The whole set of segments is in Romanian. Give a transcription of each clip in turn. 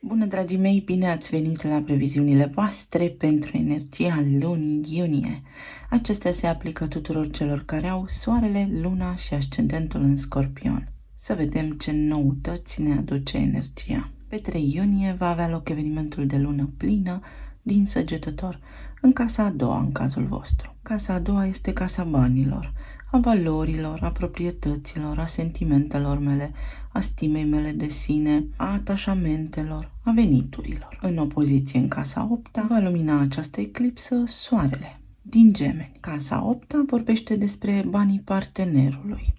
Bună, dragii mei, bine ați venit la previziunile voastre pentru energia lunii iunie. Acestea se aplică tuturor celor care au soarele, luna și ascendentul în Scorpion. Să vedem ce noutăți ne aduce energia. Pe 3 iunie va avea loc evenimentul de lună plină din Săgetător, în casa a doua în cazul vostru. Casa a doua este casa banilor, a valorilor, a proprietăților, a sentimentelor mele, a stimei mele de sine, a atașamentelor, a veniturilor. În opoziție în casa 8 va lumina această eclipsă soarele din Gemeni. Casa 8 vorbește despre banii partenerului.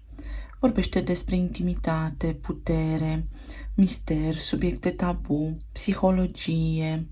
Vorbește despre intimitate, putere, mister, subiecte tabu, psihologie,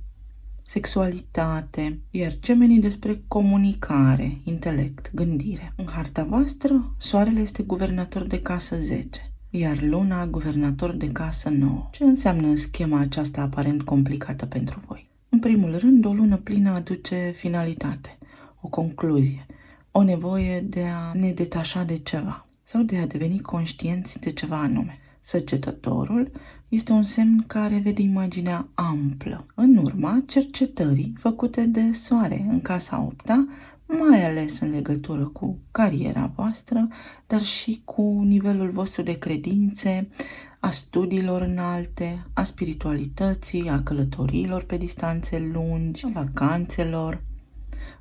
sexualitate, iar Gemenii despre comunicare, intelect, gândire. În harta voastră, soarele este guvernator de casă 10, iar luna guvernator de casă 9. Ce înseamnă schema aceasta aparent complicată pentru voi? În primul rând, o lună plină aduce finalitate, o concluzie, o nevoie de a ne detașa de ceva sau de a deveni conștienți de ceva anume. Săgetătorul este un semn care vede imaginea amplă. În urma cercetării făcute de soare în casa 8-a, mai ales în legătură cu cariera voastră, dar și cu nivelul vostru de credințe, a studiilor înalte, a spiritualității, a călătoriilor pe distanțe lungi, a vacanțelor.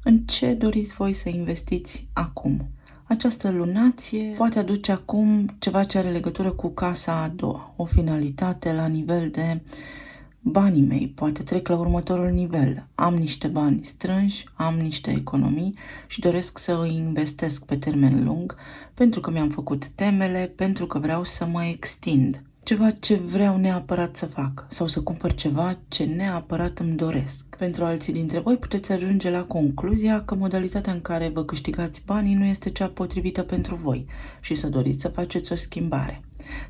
În ce doriți voi să investiți acum? Această lunație poate aduce acum ceva ce are legătură cu casa a doua, o finalitate la nivel de banii mei, poate trec la următorul nivel. Am niște bani strânși, am niște economii și doresc să îi investesc pe termen lung pentru că mi-am făcut temele, pentru că vreau să mă extind. Ceva ce vreau neapărat să fac sau să cumpăr ceva ce neapărat îmi doresc. Pentru alții dintre voi puteți ajunge la concluzia că modalitatea în care vă câștigați banii nu este cea potrivită pentru voi și să doriți să faceți o schimbare.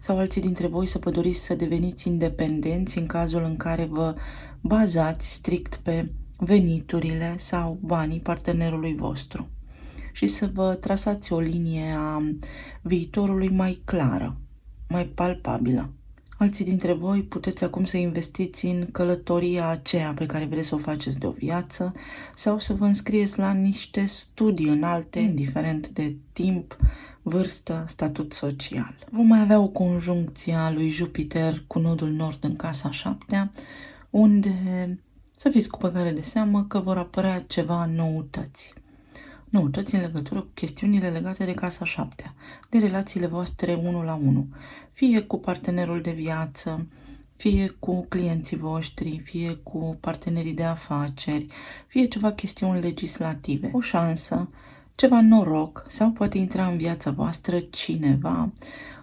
Sau alții dintre voi să vă doriți să deveniți independenți în cazul în care vă bazați strict pe veniturile sau banii partenerului vostru și să vă trasați o linie a viitorului mai clară, mai palpabilă. Alții dintre voi puteți acum să investiți în călătoria aceea pe care vreți să o faceți de o viață sau să vă înscrieți la niște studii înalte, indiferent de timp, vârstă, statut social. Vom mai avea o conjuncție a lui Jupiter cu nodul nord în casa 7-a, unde să fiți cu băgare de seamă că vor apărea ceva noutăți. Noutăți în legătură cu chestiunile legate de casa 7-a, de relațiile voastre 1 la 1, fie cu partenerul de viață, fie cu clienții voștri, fie cu partenerii de afaceri, fie ceva chestiuni legislative, o șansă, ceva noroc sau poate intra în viața voastră cineva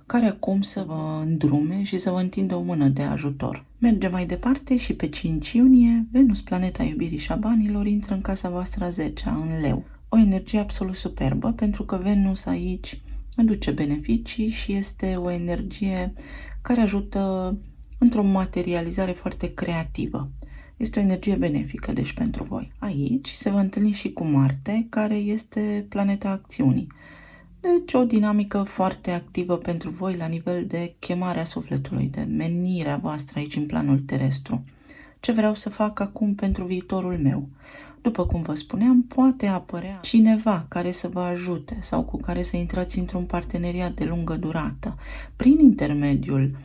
care acum să vă îndrume și să vă întindă o mână de ajutor. Mergem mai departe și pe 5 iunie, Venus, planeta iubirii și a banilor, intră în casa voastră a 10-a, în Leu. O energie absolut superbă, pentru că Venus aici aduce beneficii și este o energie care ajută într-o materializare foarte creativă. Este o energie benefică, deci, pentru voi. Aici se va întâlni și cu Marte, care este planeta acțiunii. Deci, o dinamică foarte activă pentru voi la nivel de chemarea sufletului, de menirea voastră aici în planul terestru. Ce vreau să fac acum pentru viitorul meu? După cum vă spuneam, poate apărea cineva care să vă ajute sau cu care să intrați într-un parteneriat de lungă durată. Prin intermediul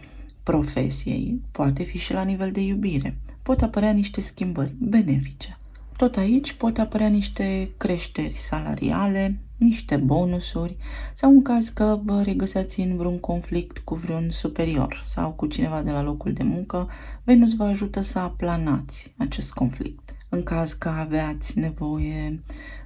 profesiei, poate fi și la nivel de iubire. Pot apărea niște schimbări benefice. Tot aici pot apărea niște creșteri salariale, niște bonusuri sau în caz că vă regăsați în vreun conflict cu vreun superior sau cu cineva de la locul de muncă, Venus vă ajută să aplanați acest conflict. În caz că aveați nevoie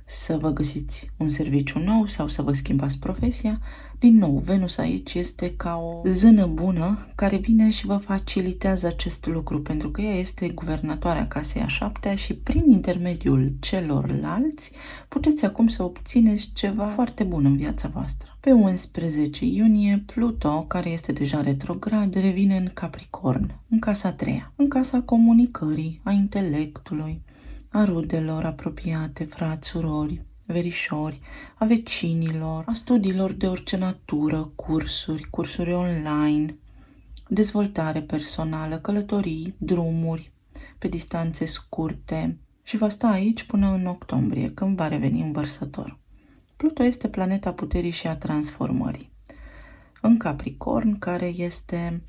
să vă găsiți un serviciu nou sau să vă schimbați profesia, din nou, Venus aici este ca o zână bună care vine și vă facilitează acest lucru, pentru că ea este guvernatoarea casei a 7-a și prin intermediul celorlalți puteți acum să obțineți ceva foarte bun în viața voastră. Pe 11 iunie, Pluto, care este deja retrograd, revine în Capricorn, în casa 3-a, în casa comunicării, a intelectului, a rudelor apropiate, frați, surori, verișori, a vecinilor, a studiilor de orice natură, cursuri online, dezvoltare personală, călătorii, drumuri pe distanțe scurte și va sta aici până în octombrie, când va reveni în Vărsător. Pluto este planeta puterii și a transformării. În Capricorn, care este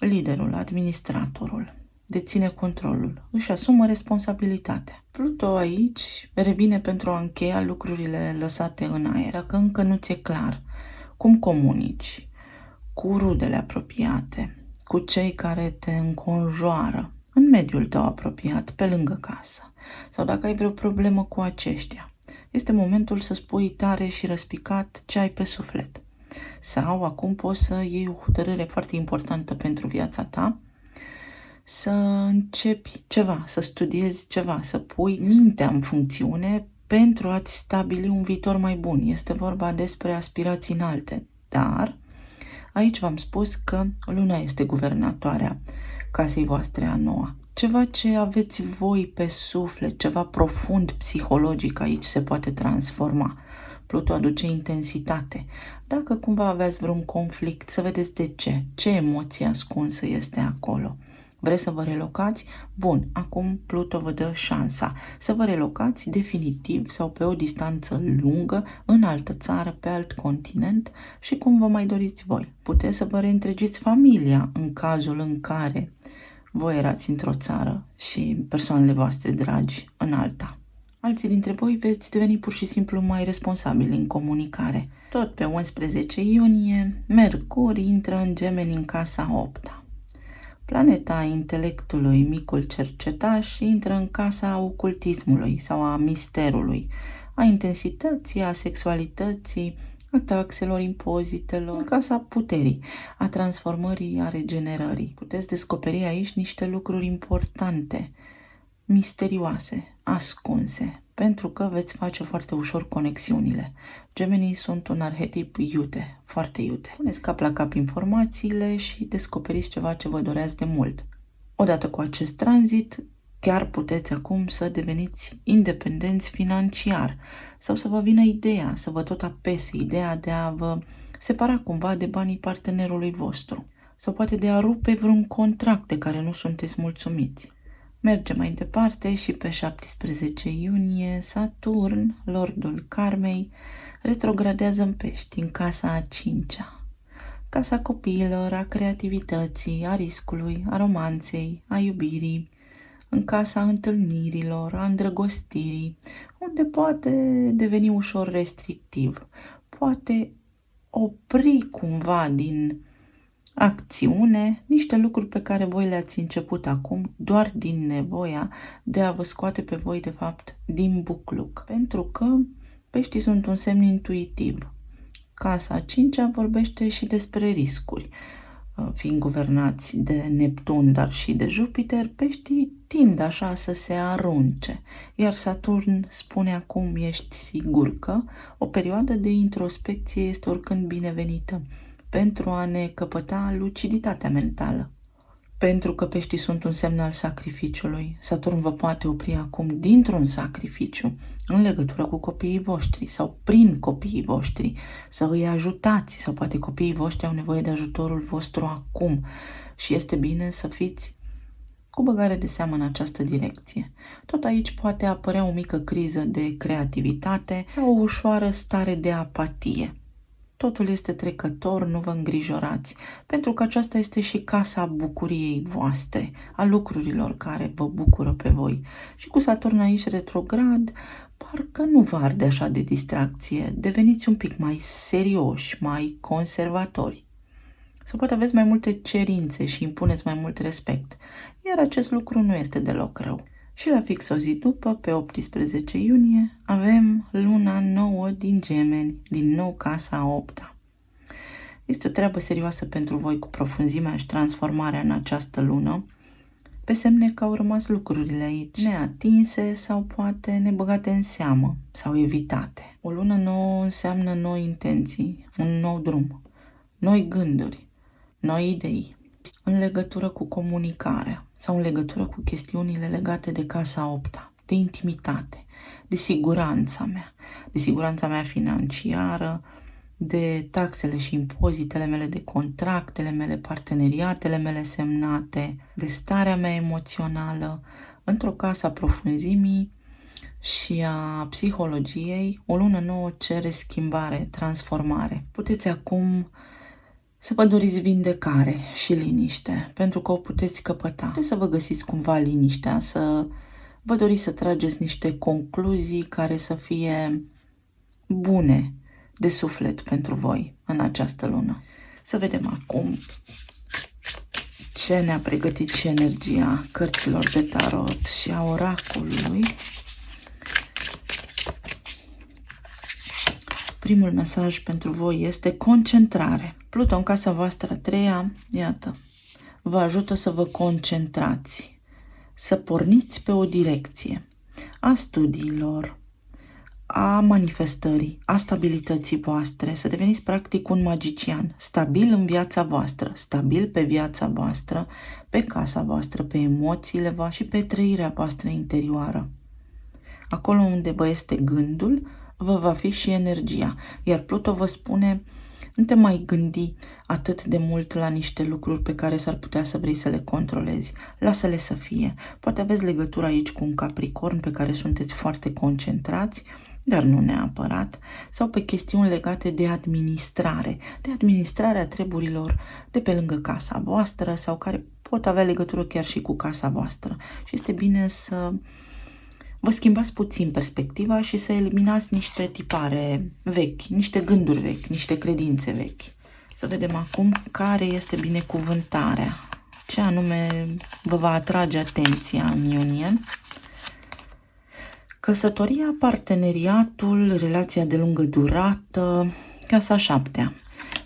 liderul, administratorul, deține controlul, își asumă responsabilitatea. Pluto aici revine pentru a încheia lucrurile lăsate în aer. Dacă încă nu ți-e clar cum comunici cu rudele apropiate, cu cei care te înconjoară în mediul tău apropiat, pe lângă casă, sau dacă ai vreo problemă cu aceștia, este momentul să spui tare și răspicat ce ai pe suflet. Sau acum poți să iei o hotărâre foarte importantă pentru viața ta, să începi ceva, să studiezi ceva, să pui mintea în funcțiune pentru a-ți stabili un viitor mai bun. Este vorba despre aspirații înalte, dar aici v-am spus că luna este guvernatoarea casei voastre a noua. Ceva ce aveți voi pe suflet, ceva profund psihologic aici se poate transforma. Pluto aduce intensitate. Dacă cumva aveați vreun conflict, să vedeți de ce emoție ascunsă este acolo. Vreți să vă relocați? Bun, acum Pluto vă dă șansa să vă relocați definitiv sau pe o distanță lungă în altă țară, pe alt continent și cum vă mai doriți voi. Puteți să vă reîntregiți familia în cazul în care voi erați într-o țară și persoanele voastre dragi în alta. Alții dintre voi veți deveni pur și simplu mai responsabili în comunicare. Tot pe 11 iunie, Mercur intră în Gemeni în casa 8-a. Planeta intelectului, micul cercetaș, intră în casa ocultismului sau a misterului, a intensității, a sexualității, a taxelor, impozitelor, în casa puterii, a transformării, a regenerării. Puteți descoperi aici niște lucruri importante, misterioase, ascunse, pentru că veți face foarte ușor conexiunile. Gemenii sunt un arhetip iute, foarte iute. Puneți cap la cap informațiile și descoperiți ceva ce vă doreați de mult. Odată cu acest tranzit, chiar puteți acum să deveniți independenți financiar sau să vă vină ideea, să vă tot apese ideea de a vă separa cumva de banii partenerului vostru sau poate de a rupe vreun contract de care nu sunteți mulțumiți. Merge mai departe și pe 17 iunie Saturn, lordul karmei, retrogradează în Pești, în casa a 5-a. Casa copiilor, a creativității, a riscului, a romanței, a iubirii, în casa întâlnirilor, a îndrăgostirii, unde poate deveni ușor restrictiv, poate opri cumva din acțiune niște lucruri pe care voi le-ați început acum doar din nevoia de a vă scoate pe voi, de fapt, din bucluc. Pentru că Peștii sunt un semn intuitiv. Casa a 5-a vorbește și despre riscuri. Fiind guvernați de Neptun, dar și de Jupiter, Peștii tind așa să se arunce, iar Saturn spune acum ești sigur că o perioadă de introspecție este oricând binevenită pentru a ne căpăta luciditatea mentală. Pentru că Peștii sunt un semn al sacrificiului, Saturn vă poate opri acum dintr-un sacrificiu în legătură cu copiii voștri sau prin copiii voștri, să îi ajutați sau poate copiii voștri au nevoie de ajutorul vostru acum și este bine să fiți cu băgare de seamă în această direcție. Tot aici poate apărea o mică criză de creativitate sau o ușoară stare de apatie. Totul este trecător, nu vă îngrijorați, pentru că aceasta este și casa bucuriei voastre, a lucrurilor care vă bucură pe voi. Și cu Saturn aici retrograd, parcă nu vă arde așa de distracție, deveniți un pic mai serioși, mai conservatori. Sau poate aveți mai multe cerințe și impuneți mai mult respect, iar acest lucru nu este deloc rău. Și la fix o zi după, pe 18 iunie, avem luna nouă din Gemeni, din nou casa a 8-a. Este o treabă serioasă pentru voi cu profunzimea și transformarea în această lună, pe semne că au rămas lucrurile aici neatinse sau poate nebăgate în seamă sau evitate. O lună nouă înseamnă noi intenții, un nou drum, noi gânduri, noi idei, în legătură cu comunicarea sau în legătură cu chestiunile legate de casa 8-a, de intimitate, de siguranța mea financiară, de taxele și impozitele mele, de contractele mele, parteneriatele mele semnate, de starea mea emoțională. Într-o casă a profunzimii și a psihologiei, o lună nouă cere schimbare, transformare. Puteți acum să vă doriți vindecare și liniște, pentru că o puteți căpăta. Puteți să vă găsiți cumva liniștea, să vă doriți să trageți niște concluzii care să fie bune de suflet pentru voi în această lună. Să vedem acum ce ne-a pregătit și energia cărților de tarot și a oracolului. Primul mesaj pentru voi este concentrare. Pluton, casa voastră a treia, iată, vă ajută să vă concentrați, să porniți pe o direcție a studiilor, a manifestării, a stabilității voastre, să deveniți practic un magician, stabil în viața voastră, stabil pe viața voastră, pe casa voastră, pe emoțiile voastre și pe trăirea voastră interioară. Acolo unde vă este gândul, vă va fi și energia. Iar Pluto vă spune, nu te mai gândi atât de mult la niște lucruri pe care s-ar putea să vrei să le controlezi. Lasă-le să fie. Poate aveți legătură aici cu un Capricorn pe care sunteți foarte concentrați, dar nu neapărat, sau pe chestiuni legate de administrarea treburilor de pe lângă casa voastră sau care pot avea legătură chiar și cu casa voastră. Și este bine să vă schimbați puțin perspectiva și să eliminați niște tipare vechi, niște gânduri vechi, niște credințe vechi. Să vedem acum care este binecuvântarea, ce anume vă va atrage atenția în iunie. Căsătoria, parteneriatul, relația de lungă durată, casa șaptea,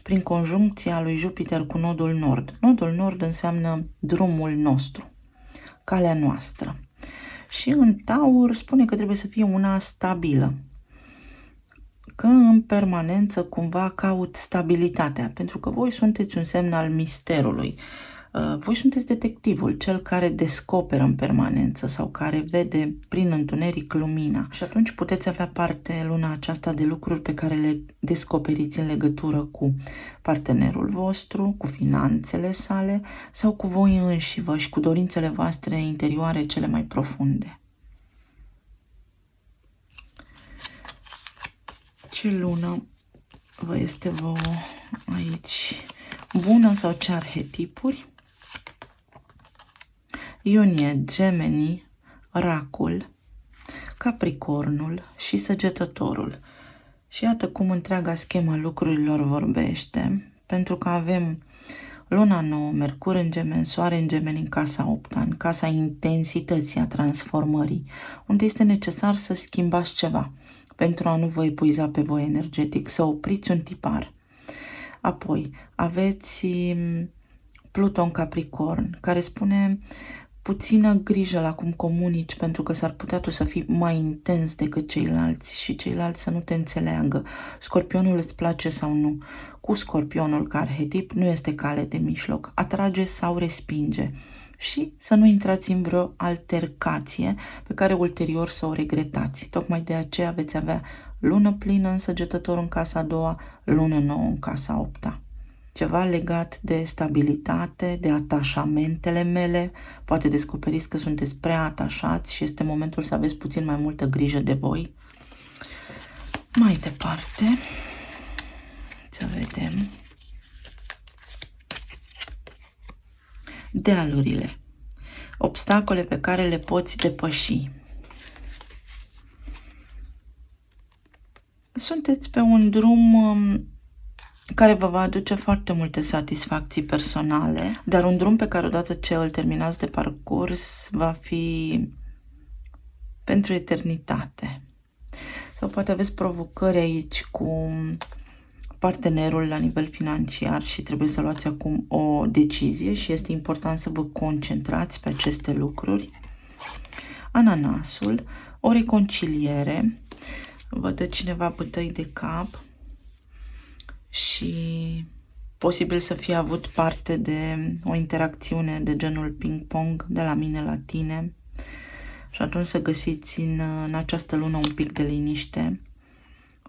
prin conjuncția lui Jupiter cu nodul nord. Nodul nord înseamnă drumul nostru, calea noastră. Și în Taur spune că trebuie să fie una stabilă, că în permanență cumva caut stabilitatea, pentru că voi sunteți un semn al misterului. Voi sunteți detectivul, cel care descoperă în permanență sau care vede prin întuneric lumina. Și atunci puteți avea parte luna aceasta de lucruri pe care le descoperiți în legătură cu partenerul vostru, cu finanțele sale sau cu voi înșivă și cu dorințele voastre interioare cele mai profunde. Ce lună vă este vouă aici bună sau ce arhetipuri? Iunie, Gemeni, Racul, Capricornul și Săgetătorul. Și iată cum întreaga schema lucrurilor vorbește, pentru că avem luna nouă, Mercur în Gemeni, Soare în Gemeni în casa 8, în casa intensității, a transformării, unde este necesar să schimbați ceva pentru a nu vă epuiza pe voi energetic, să opriți un tipar. Apoi aveți Pluton Capricorn, care spune puțină grijă la cum comunici, pentru că s-ar putea tu să fii mai intens decât ceilalți și ceilalți să nu te înțeleagă. Scorpionul îți place sau nu? Cu Scorpionul ca arhetip nu este cale de mijloc, atrage sau respinge. Și să nu intrați în vreo altercație pe care ulterior să o regretați. Tocmai de aceea veți avea lună plină în Săgetător în casa a doua, lună nouă în casa a opta. Ceva legat de stabilitate, de atașamentele mele, poate descoperiți că sunteți prea atașați și este momentul să aveți puțin mai multă grijă de voi. Mai departe, să vedem. Dealurile. Obstacole pe care le poți depăși. Sunteți pe un drum care vă va aduce foarte multe satisfacții personale, dar un drum pe care odată ce îl terminați de parcurs va fi pentru eternitate. Sau poate aveți provocări aici cu partenerul la nivel financiar și trebuie să luați acum o decizie și este important să vă concentrați pe aceste lucruri. Ananasul, o reconciliere, vă dă cineva bătăi de cap și posibil să fie avut parte de o interacțiune de genul ping-pong de la mine la tine și atunci să găsiți în această lună un pic de liniște,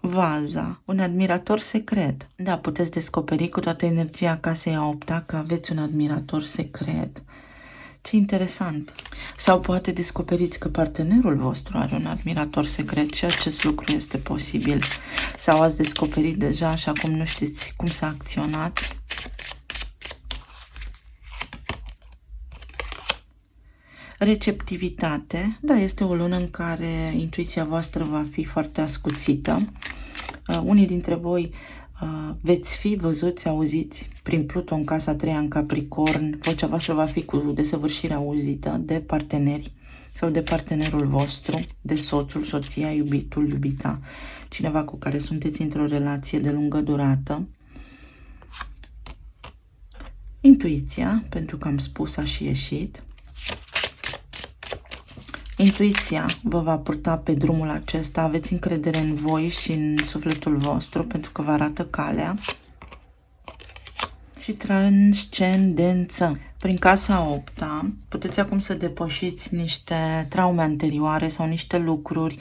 Vaza, un admirator secret. Da, puteți descoperi cu toată energia casei a 8-a că aveți un admirator secret. Ce interesant. Sau poate descoperiți că partenerul vostru are un admirator secret și acest lucru este posibil. Sau ați descoperit deja și acum nu știți cum să acționați. Receptivitate. Da, este o lună în care intuiția voastră va fi foarte ascuțită. Unii dintre voi veți fi văzuți, auziți prin Pluton în casa 3 în Capricorn. Vocea voastră va fi cu desăvârșire auzită de parteneri sau de partenerul vostru, de soțul, soția, iubitul, iubita, cineva cu care sunteți într-o relație de lungă durată. Intuiția, pentru că am spus, a și ieșit. Intuiția vă va purta pe drumul acesta, aveți încredere în voi și în sufletul vostru pentru că vă arată calea. Și transcendență. Prin casa 8-a puteți acum să depășiți niște traume anterioare sau niște lucruri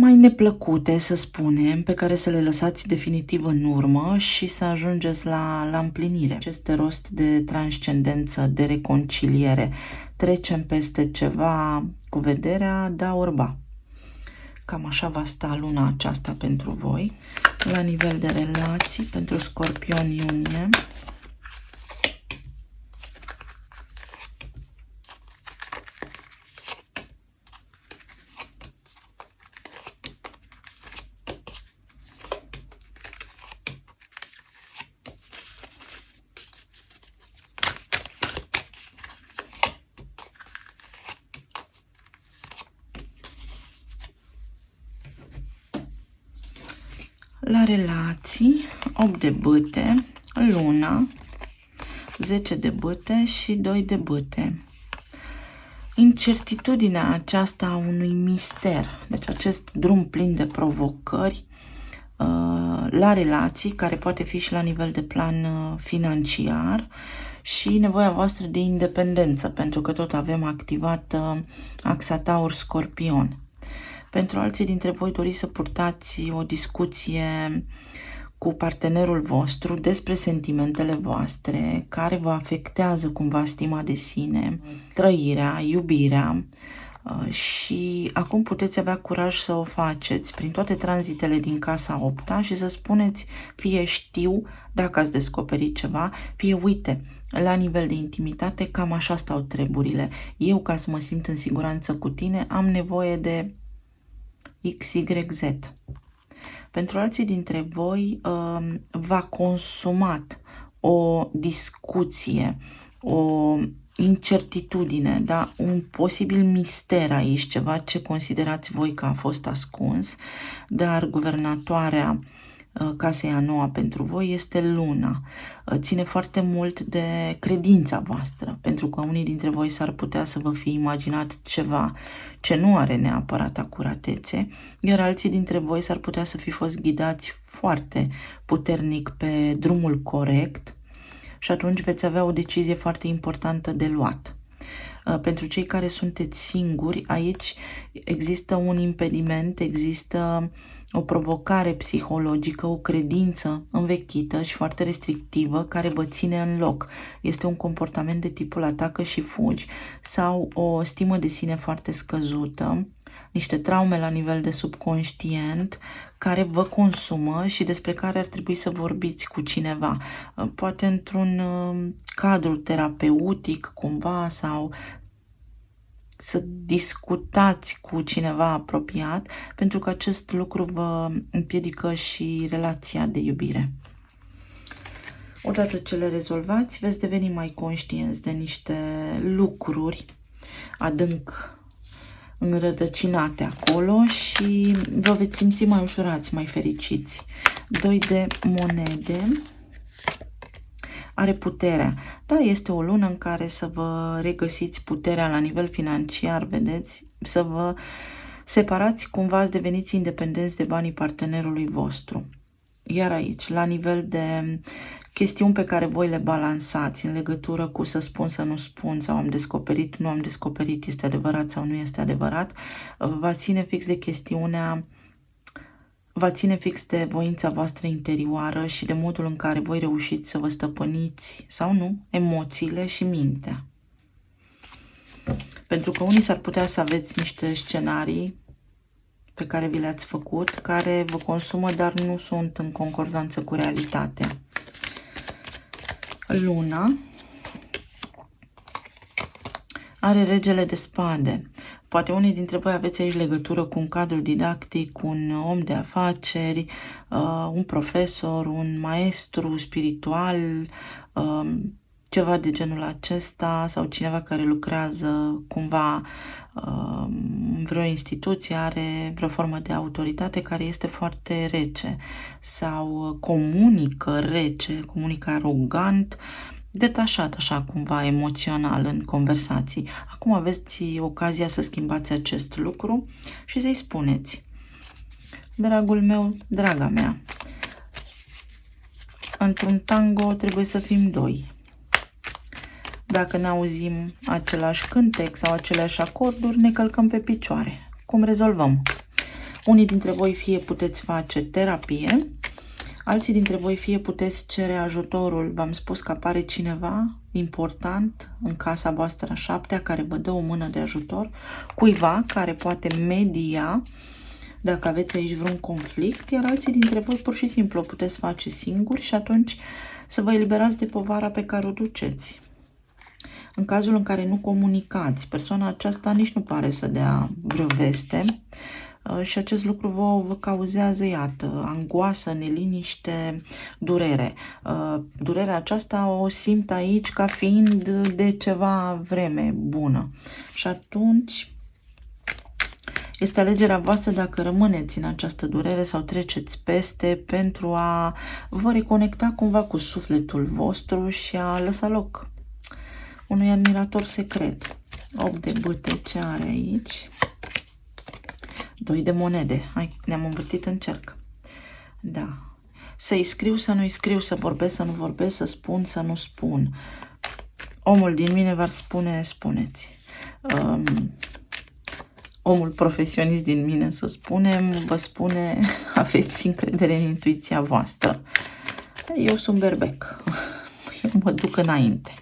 mai neplăcute, să spunem, pe care să le lăsați definitiv în urmă și să ajungeți la împlinire. Aceste rost de transcendență, de reconciliere. Trecem peste ceva cu vederea de a urba. Cam așa va sta luna aceasta pentru voi. La nivel de relații, pentru Scorpion iunie. La relații, 8 de bâte, luna, 10 de bâte și 2 de bâte. Incertitudinea aceasta a unui mister, deci acest drum plin de provocări la relații, care poate fi și la nivel de plan financiar și nevoia voastră de independență, pentru că tot avem activat axa Taur-Scorpion. Pentru alții dintre voi doriți să purtați o discuție cu partenerul vostru despre sentimentele voastre, care vă afectează cumva stima de sine, trăirea, iubirea și acum puteți avea curaj să o faceți prin toate tranzitele din casa 8-a și să spuneți fie știu dacă ați descoperit ceva, fie uite, la nivel de intimitate cam așa stau treburile. Eu, ca să mă simt în siguranță cu tine, am nevoie de XYZ. Pentru alții dintre voi v-a consumat o discuție, o incertitudine, da? Un posibil mister aici, ceva ce considerați voi că a fost ascuns, dar guvernatoarea casei a noua pentru voi este luna. Ține foarte mult de credința voastră, pentru că unii dintre voi s-ar putea să vă fi imaginat ceva ce nu are neapărat acuratețe, iar alții dintre voi s-ar putea să fi fost ghidați foarte puternic pe drumul corect și atunci veți avea o decizie foarte importantă de luat. Pentru cei care sunteți singuri, aici există un impediment, există o provocare psihologică, o credință învechită și foarte restrictivă care vă ține în loc. Este un comportament de tipul atacă și fugi sau o stimă de sine foarte scăzută, niște traume la nivel de subconștient care vă consumă și despre care ar trebui să vorbiți cu cineva. Poate într-un cadru terapeutic cumva sau să discutați cu cineva apropiat, pentru că acest lucru vă împiedică și relația de iubire. Odată ce le rezolvați, veți deveni mai conștienți de niște lucruri adânc înrădăcinate acolo și vă veți simți mai ușurați, mai fericiți. 2 de monede. Are puterea. Da, este o lună în care să vă regăsiți puterea la nivel financiar, vedeți? Să vă separați cumva, să deveniți independenți de banii partenerului vostru. Iar aici, la nivel de chestiuni pe care voi le balansați în legătură cu să spun, să nu spun, sau am descoperit, nu am descoperit, este adevărat sau nu este adevărat, va ține fix de chestiunea va ține fix de voința voastră interioară și de modul în care voi reușiți să vă stăpâniți sau nu emoțiile și mintea. Pentru că unii s-ar putea să aveți niște scenarii pe care vi le-ați făcut, care vă consumă, dar nu sunt în concordanță cu realitatea. Luna are regele de spade. Poate unii dintre voi aveți aici legătură cu un cadru didactic, cu un om de afaceri, un profesor, un maestru spiritual, ceva de genul acesta, sau cineva care lucrează cumva în vreo instituție, are vreo formă de autoritate care este foarte rece sau comunică rece, comunică arogant, detașat așa cumva emoțional în conversații. Acum aveți ocazia să schimbați acest lucru și să-i spuneți: dragul meu, draga mea, într-un tango trebuie să fim doi. Dacă ne auzim același cântec sau aceleași acorduri, ne călcăm pe picioare. Cum rezolvăm? Unii dintre voi fie puteți face terapie, alții dintre voi fie puteți cere ajutorul. V-am spus că apare cineva important în casa voastră a 7-a care vă dă o mână de ajutor, cuiva care poate media dacă aveți aici vreun conflict, iar alții dintre voi pur și simplu o puteți face singuri și atunci să vă eliberați de povara pe care o duceți. În cazul în care nu comunicați, persoana aceasta nici nu pare să dea vreo veste și acest lucru vă cauzează, iată, angoasă, neliniște, durere. Durerea aceasta o simt aici ca fiind de ceva vreme bună. Și atunci este alegerea voastră dacă rămâneți în această durere sau treceți peste pentru a vă reconecta cumva cu sufletul vostru și a lăsa loc unui admirator secret. 8 de bâte, ce are aici? 2 de monede. Hai, ne-am învârtit în cerc. Da. Să-i scriu, să nu-i scriu, să vorbesc, să nu vorbesc, să spun, să nu spun. Omul din mine v-ar spune, spuneți. Omul profesionist din mine, să spunem, vă spune, aveți încredere în intuiția voastră. Eu sunt berbec. Eu mă duc înainte.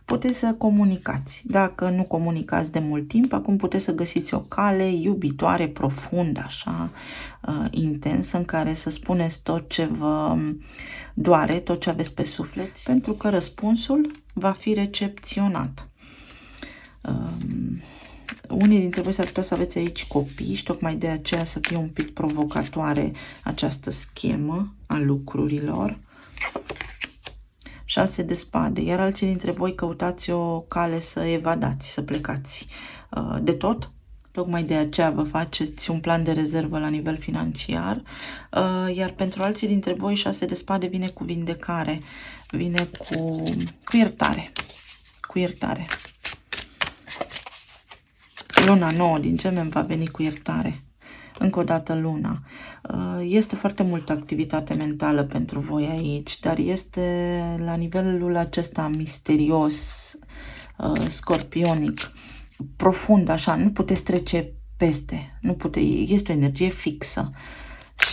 Puteți să comunicați. Dacă nu comunicați de mult timp, acum puteți să găsiți o cale iubitoare, profundă, așa, intensă, în care să spuneți tot ce vă doare, tot ce aveți pe suflet, pentru că răspunsul va fi recepționat. Unii dintre voi s-ar putea să aveți aici copii și tocmai de aceea să fie un pic provocatoare această schemă a lucrurilor. 6 de spade, iar alții dintre voi căutați o cale să evadați, să plecați de tot. Tocmai de aceea vă faceți un plan de rezervă la nivel financiar, iar pentru alții dintre voi 6 de spade vine cu vindecare, vine cu iertare, cu iertare. Luna nouă din Gemeni va veni cu iertare. Încă o dată luna. Este foarte multă activitate mentală pentru voi aici, dar este la nivelul acesta misterios, scorpionic, profund, așa, nu puteți trece peste, este o energie fixă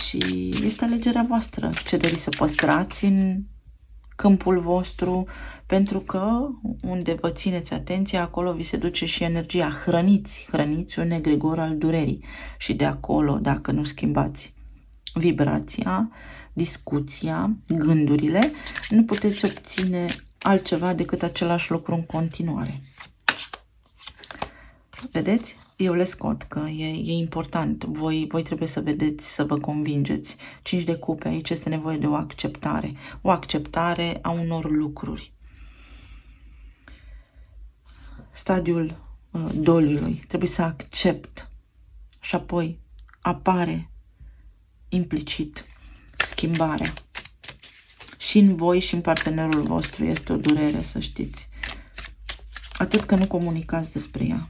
și este alegerea voastră ce doriți să păstrați în câmpul vostru, pentru că unde vă țineți atenția, acolo vi se duce și energia. Hrăniți un egregor al durerii și de acolo, dacă nu schimbați vibrația, discuția, gândurile, nu puteți obține altceva decât același lucru în continuare. Vedeți? Eu le scot că e important. Voi trebuie să vedeți, să vă convingeți. 5 de cupe, aici este nevoie de o acceptare. O acceptare a unor lucruri. Stadiul doliului. Trebuie să accept. Și apoi apare implicit schimbarea. Și în voi și în partenerul vostru este o durere, să știți. Atât că nu comunicați despre ea.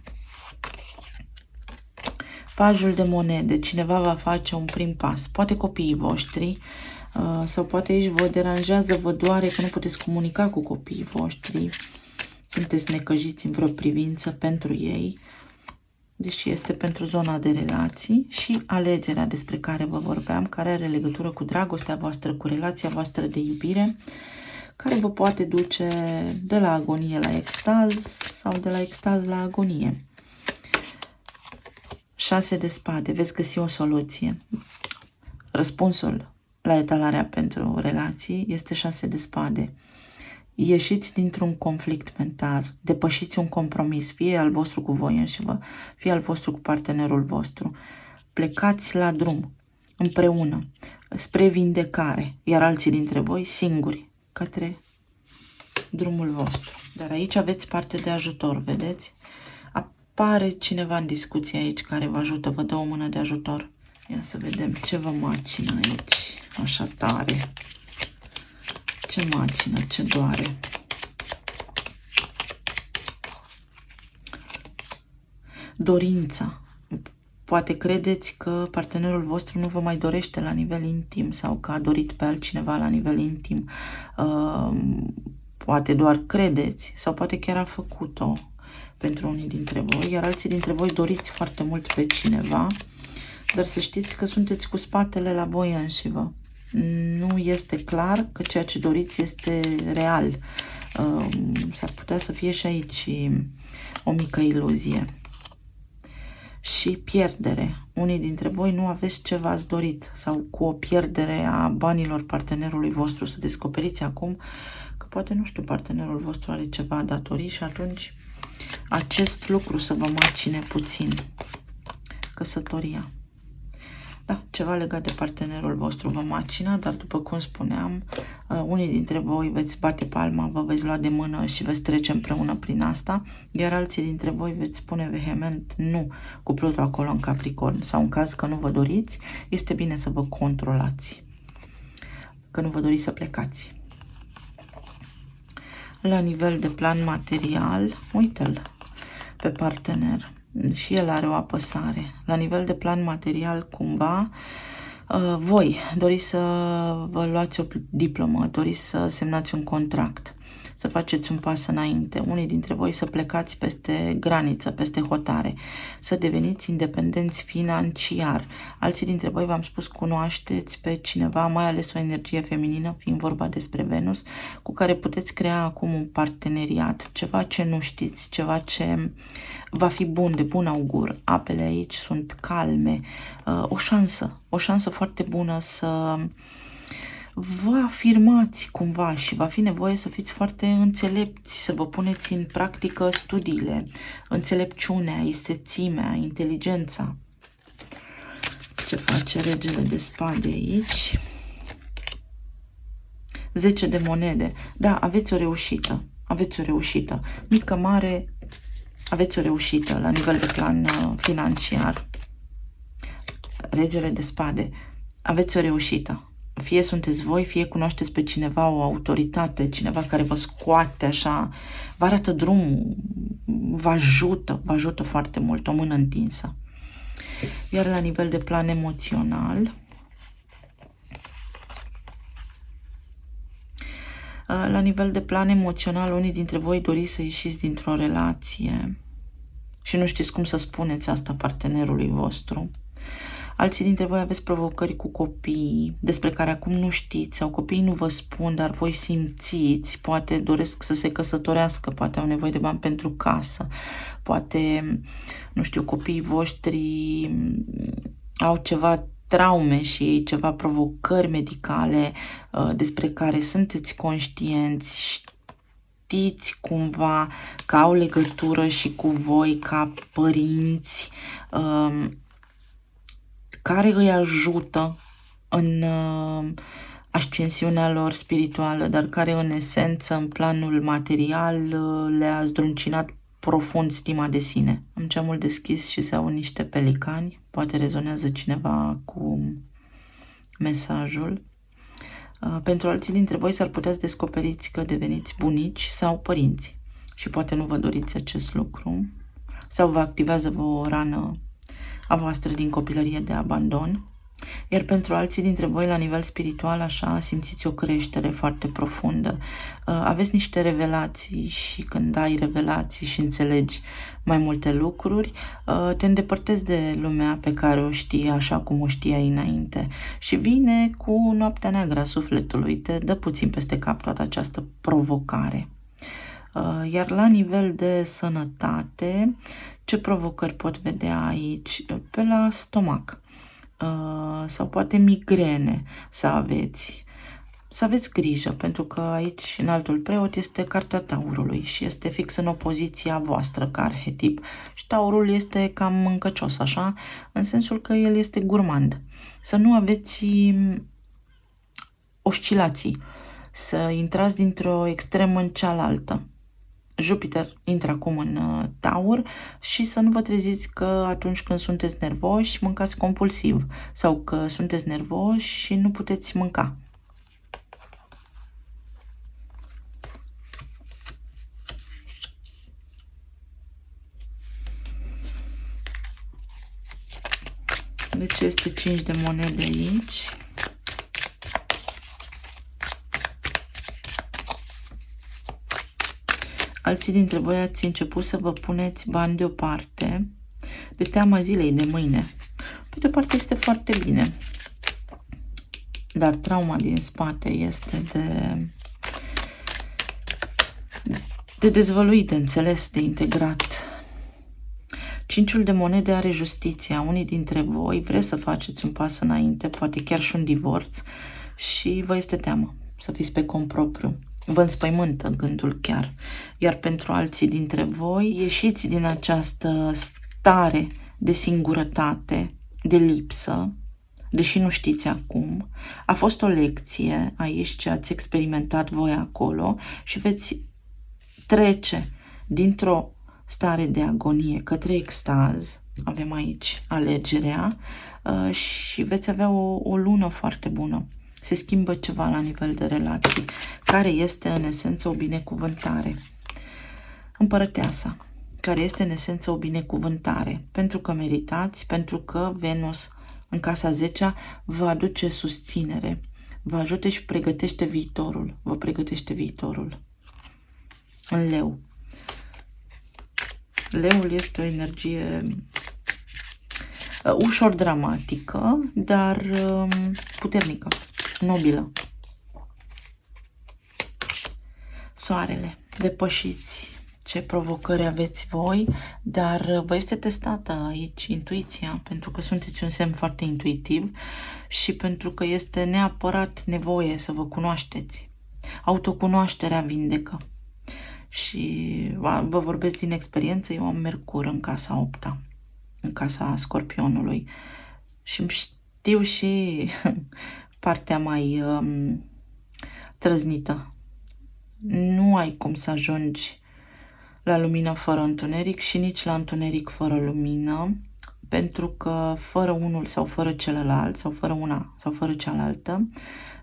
Pajul de monede, cineva va face un prim pas, poate copiii voștri, sau poate aici vă deranjează, vă doare că nu puteți comunica cu copiii voștri, sunteți necăjiți în vreo privință pentru ei. Deși este pentru zona de relații, și alegerea despre care vă vorbeam, care are legătură cu dragostea voastră, cu relația voastră de iubire, care vă poate duce de la agonie la extaz sau de la extaz la agonie. 6 de spade, veți găsi o soluție. Răspunsul la etalarea pentru relații este 6 de spade. Ieșiți dintr-un conflict mental, depășiți un compromis, fie al vostru cu voi înșivă, fie al vostru cu partenerul vostru. Plecați la drum, împreună, spre vindecare, iar alții dintre voi singuri, către drumul vostru. Dar aici aveți parte de ajutor, vedeți? Apare cineva în discuție aici care vă ajută, vă dă o mână de ajutor. Ia să vedem ce vă macină aici, așa tare. Ce macină, ce doare. Dorința. Poate credeți că partenerul vostru nu vă mai dorește la nivel intim sau că a dorit pe altcineva la nivel intim. Poate doar credeți sau poate chiar a făcut-o pentru unii dintre voi, iar alții dintre voi doriți foarte mult pe cineva, dar să știți că sunteți cu spatele la voi înșivă. Nu este clar că ceea ce doriți este real. S-ar putea să fie și aici o mică iluzie. Și pierdere. Unii dintre voi nu aveți ce v-ați dorit sau cu o pierdere a banilor partenerului vostru. Să descoperiți acum că poate, nu știu, partenerul vostru are ceva datorii și atunci acest lucru să vă macine puțin. Căsătoria. Da, ceva legat de partenerul vostru vă macină, dar după cum spuneam, unii dintre voi veți bate palma, vă veți lua de mână și veți trece împreună prin asta, iar alții dintre voi veți spune vehement nu cu Pluto acolo în Capricorn. Sau în caz că nu vă doriți, este bine să vă controlați, că nu vă doriți să plecați. La nivel de plan material, uite-l pe partener. Și el are o apăsare. La nivel de plan material, cumva, voi doriți să vă luați o diplomă, doriți să semnați un contract, să faceți un pas înainte, unii dintre voi să plecați peste graniță, peste hotare, să deveniți independenți financiar. Alții dintre voi, v-am spus, cunoașteți pe cineva, mai ales o energie feminină, fiind vorba despre Venus, cu care puteți crea acum un parteneriat, ceva ce nu știți, ceva ce va fi bun, de bun augur. Apele aici sunt calme, o șansă foarte bună să vă afirmați cumva și va fi nevoie să fiți foarte înțelepți, să vă puneți în practică studiile, înțelepciunea, istețimea, inteligența. Ce face regele de spade aici? 10 de monede. Da, aveți o reușită. Aveți o reușită. Mică, mare, aveți o reușită la nivel de plan financiar. Regele de spade. Aveți o reușită. Fie sunteți voi, fie cunoașteți pe cineva, o autoritate, cineva care vă scoate așa, vă arată drumul, vă ajută foarte mult, o mână întinsă. Iar la nivel de plan emoțional, unii dintre voi doriți să ieșiți dintr-o relație și nu știți cum să spuneți asta partenerului vostru. Alții dintre voi aveți provocări cu copii despre care acum nu știți sau copiii nu vă spun, dar voi simțiți, poate doresc să se căsătorească, poate au nevoie de bani pentru casă, poate, nu știu, copiii voștri au ceva traume și ceva provocări medicale despre care sunteți conștienți, știți cumva că au legătură și cu voi ca părinți, care îi ajută în ascensiunea lor spirituală, dar care în esență, în planul material, le-a zdruncinat profund stima de sine. Am geamul deschis și se au niște pelicani, poate rezonează cineva cu mesajul. Pentru alții dintre voi s-ar putea să descoperiți că deveniți bunici sau părinți și poate nu vă doriți acest lucru sau vă activează o rană a voastră din copilărie de abandon. Iar pentru alții dintre voi, la nivel spiritual, așa, simțiți o creștere foarte profundă. Aveți niște revelații și când ai revelații și înțelegi mai multe lucruri, te îndepărtezi de lumea pe care o știi așa cum o știai înainte. Și vine cu noaptea neagră a sufletului, te dă puțin peste cap toată această provocare. Iar la nivel de sănătate, ce provocări pot vedea aici? Pe la stomac. Sau poate migrene să aveți. Să aveți grijă, pentru că aici, în altul preot, este cartea taurului și este fix în opoziția voastră ca arhetip. Și taurul este cam mâncăcios, așa, în sensul că el este gurmand. Să nu aveți oscilații, să intrați dintr-o extremă în cealaltă. Jupiter intră acum în Taur și să nu vă treziți că atunci când sunteți nervoși mâncați compulsiv sau că sunteți nervoși și nu puteți mânca. Deci este 5 de monede aici. Alții dintre voi ați început să vă puneți bani deoparte de teama zilei de mâine. Pe de o parte este foarte bine, dar trauma din spate este de dezvăluit, de înțeles, de integrat. Cinciul de monede are justiția. Unii dintre voi vreți să faceți un pas înainte, poate chiar și un divorț, și vă este teamă să fiți pe cont propriu. Vă înspăimântă gândul chiar. Iar pentru alții dintre voi, ieșiți din această stare de singurătate, de lipsă, deși nu știți acum. A fost o lecție aici ce ați experimentat voi acolo și veți trece dintr-o stare de agonie către extaz. Avem aici alegerea și veți avea o lună foarte bună. Se schimbă ceva la nivel de relații, care este în esență o binecuvântare. Împărăteasa, care este în esență o binecuvântare, pentru că meritați, pentru că Venus în casa 10-a vă aduce susținere, vă ajută și pregătește viitorul, vă pregătește viitorul. În Leu. Leul este o energie ușor dramatică, dar puternică, nobilă. Soarele, depășiți ce provocări aveți voi, dar vă este testată aici intuiția, pentru că sunteți un semn foarte intuitiv și pentru că este neapărat nevoie să vă cunoașteți. Autocunoașterea vindecă. Și vă vorbesc din experiență, eu am Mercur în casa 8-a, în casa Scorpionului și știu și partea mai trăznită. Nu ai cum să ajungi la lumină fără întuneric și nici la întuneric fără lumină, pentru că fără unul sau fără celălalt, sau fără una sau fără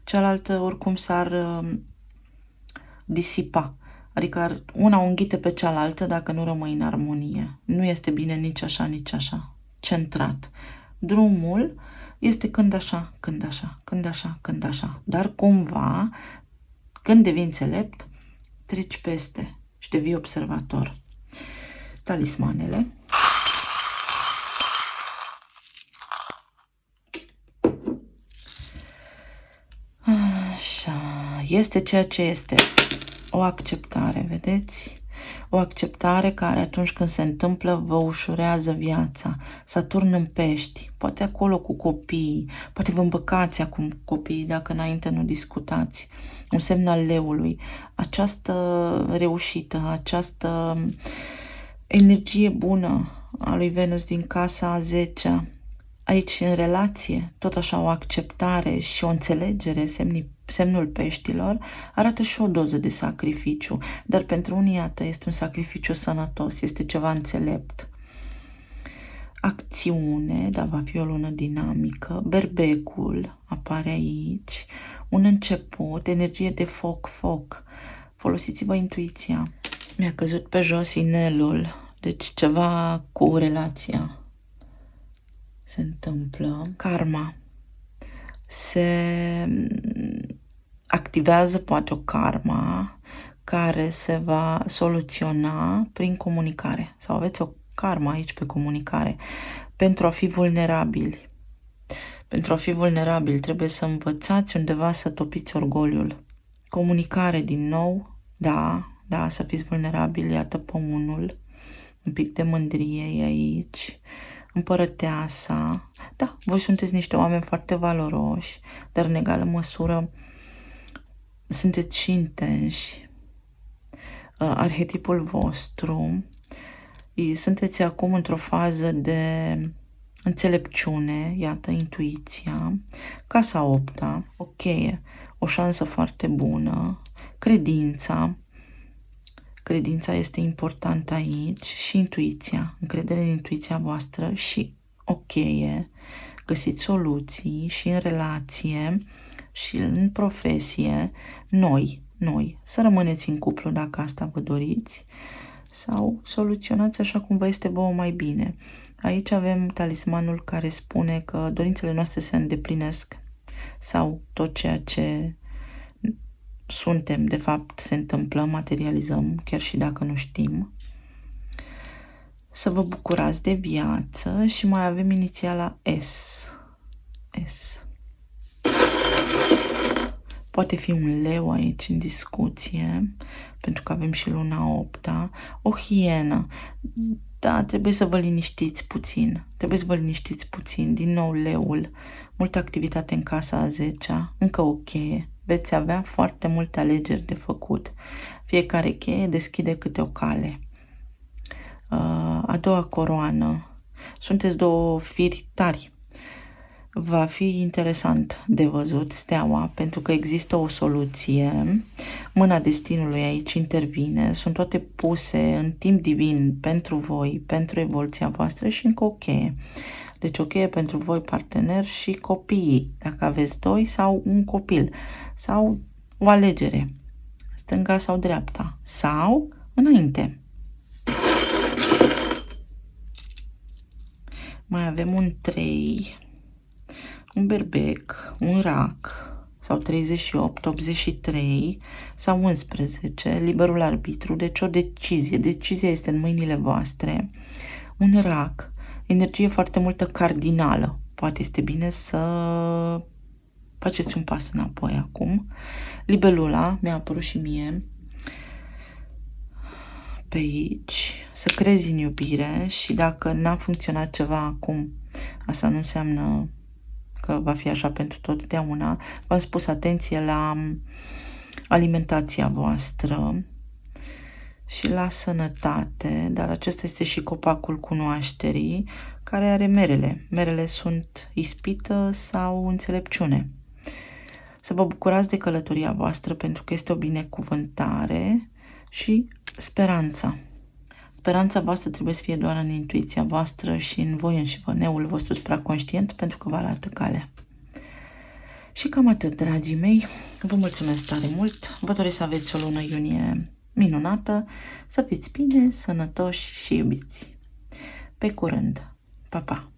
cealaltă oricum s-ar disipa. Adică una o înghite pe cealaltă dacă nu rămâi în armonie. Nu este bine nici așa, nici așa. Centrat. Drumul este când așa, când așa, când așa, când așa. Dar cumva, când devii înțelept, treci peste și devii observator. Talismanele. Așa, este ceea ce este. O acceptare, vedeți? O acceptare care atunci când se întâmplă vă ușurează viața. Saturn în Pești, poate acolo cu copiii, poate vă îmbăcați acum cu copiii dacă înainte nu discutați. Un semn al leului. Această reușită, această energie bună a lui Venus din casa a 10-a, aici în relație, tot așa o acceptare și o înțelegere, semnul peștilor, arată și o doză de sacrificiu, dar pentru unii, iată, este un sacrificiu sănătos, este ceva înțelept. Acțiune, dar va fi o lună dinamică, berbecul apare aici, un început, energie de foc. Folosiți-vă intuiția. Mi-a căzut pe jos inelul, deci ceva cu relația se întâmplă. Karma. se activează poate o karma care se va soluționa prin comunicare. Sau aveți o karma aici pe comunicare. Pentru a fi vulnerabili. Pentru a fi vulnerabil trebuie să învățați undeva să topiți orgoliul. Comunicare din nou, da, să fiți vulnerabili, iată pomunul. Un pic de mândrie e aici. Împărăteasa. Da, voi sunteți niște oameni foarte valoroși, dar în egală măsură sunteți și intenși. Arhetipul vostru. Sunteți acum într-o fază de înțelepciune, iată, intuiția. Casa 8-a, ok, o șansă foarte bună. Credința. Credința este importantă aici și intuiția, încredere în intuiția voastră și o cheie, găsiți soluții și în relație și în profesie, noi, să rămâneți în cuplu dacă asta vă doriți sau soluționați așa cum vă este vouă mai bine. Aici avem talismanul care spune că dorințele noastre se îndeplinesc sau tot ceea ce suntem, de fapt, se întâmplă, materializăm, chiar și dacă nu știm. Să vă bucurați de viață și mai avem inițiala S. S. Poate fi un leu aici în discuție, pentru că avem și luna 8-a. O hienă. Da, trebuie să vă liniștiți puțin. Din nou leul. Multă activitate în casa a 10-a. Încă o cheie. Veți avea foarte multe alegeri de făcut. Fiecare cheie deschide câte o cale. A doua coroană. Sunteți două firi tari. Va fi interesant de văzut steaua, pentru că există o soluție. Mâna destinului aici intervine. Sunt toate puse în timp divin pentru voi, pentru evoluția voastră și încă o cheie. Deci o cheie pentru voi, partener și copiii, dacă aveți doi sau un copil. Sau o alegere, stânga sau dreapta, sau înainte. Mai avem un 3, un berbec, un rac, sau 38, 83 sau 11, liberul arbitru, deci o decizie. Decizia este în mâinile voastre. Un rac, energie foarte multă cardinală. Poate este bine să faceți un pas înapoi acum. Libelula, mi-a apărut și mie pe aici. Să crezi în iubire și dacă n-a funcționat ceva acum, asta nu înseamnă că va fi așa pentru totdeauna. V-am spus atenție la alimentația voastră și la sănătate, dar acesta este și copacul cunoașterii care are merele. Merele sunt ispită sau înțelepciune. Să vă bucurați de călătoria voastră pentru că este o binecuvântare și speranța. Speranța voastră trebuie să fie doar în intuiția voastră și în voi înși vă, neul vostru supraconștient, pentru că vă arată calea. Și cam atât, dragii mei. Vă mulțumesc tare mult. Vă doresc să aveți o lună iunie minunată, să fiți bine, sănătoși și iubiți. Pe curând. Pa, pa!